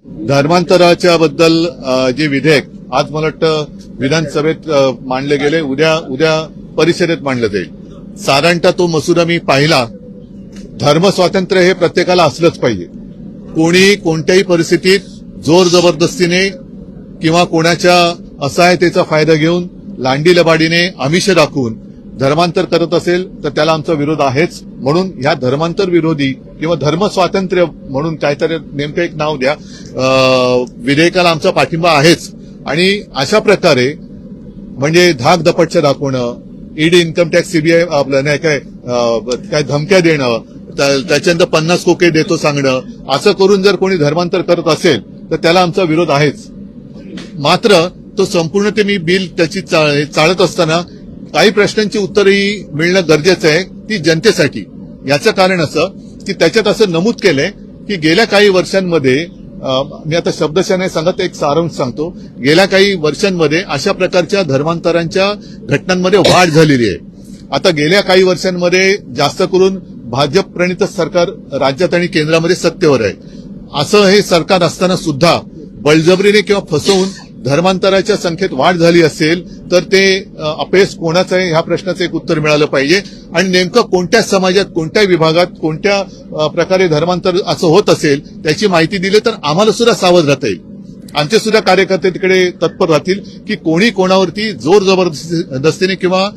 धर्मांतराच्या बद्दल जे विधेयक आज मला वाटतं विधानसभेत मांडले गेले, उद्या परिषदेत मांडलं जाईल. साधारणतः तो मसुदा मी पाहिला. धर्म स्वातंत्र्य हे प्रत्येकाला असलंच पाहिजे. कोणी कोणत्याही परिस्थितीत जोर जबरदस्तीने किंवा कोणाच्या असहायतेचा फायदा घेऊन लांडी लबाडीने आमिष दाखवून धर्मांतर करत असेल तर त्याला आमचा विरोध आहेच. म्हणून ह्या धर्मांतर विरोधी किंवा धर्म स्वातंत्र्य म्हणून काहीतरी नेमकं एक नाव द्या विधेयकाला आमचा पाठिंबा आहेच. आणि अशा प्रकारे म्हणजे धाक दपटशा दाखवणं, ईडी, इन्कम टॅक्स, सीबीआय आपलं नाही काय धमक्या देणं, त्याच्यानंतर 50 कोके देतो सांगणं, असं करून जर कोणी धर्मांतर करत असेल तर त्याला आमचा विरोध आहेच. मात्र तो संपूर्ण ते मी बिल त्याची चालत असताना काही प्रश्नांची उत्तरही मिळणं गरजेचं आहे ती जनतेसाठी. याचं कारण असं की त्याच्यात असं नमूद केलंय की गेल्या काही वर्षांमध्ये मी आता शब्दशः नाही सांगत, एक सारांश सांगतो. गेल्या काही वर्षांमध्ये अशा प्रकारच्या धर्मांतरांच्या घटनांमध्ये वाढ झालेली आहे. आता गेल्या काही वर्षांमध्ये जास्त करून भाजप प्रणित सरकार राज्यात आणि केंद्रामध्ये सत्तेवर आहे. असं हे सरकार असताना सुद्धा बळजबरीने किंवा फसवून धर्मांतराच्या संख्येत वाढ झाली असेल तर ते अपयश कोणाचं आहे ह्या प्रश्नाचं एक उत्तर मिळालं पाहिजे. आणि नेमकं कोणत्या समाजात, कोणत्या विभागात, कोणत्या प्रकारे धर्मांतर असं होत असेल त्याची माहिती दिली तर आम्हाला सुद्धा सावध राहता येईल. आमचे सुद्धा कार्यकर्ते तिकडे तत्पर राहतील की कोणी कोणावरती जोर जबरदस्तीने किंवा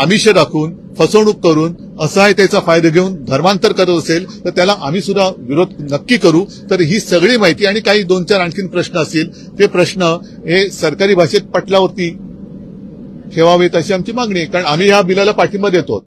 आमिष दाखवून फसवणूक करून असहायतेचा फायदा घेऊन धर्मांतर करत असेल तर त्याला आम्ही सुद्धा विरोध नक्की करू. तर ही सगळी माहिती आणि काही 2-4 आणखीन प्रश्न असतील ते प्रश्न हे सरकारी भाषेत पटलावरती ठेवावेत अशी आमची मागणी आहे. कारण आम्ही ह्या बिलाला पाठिंबा देतो.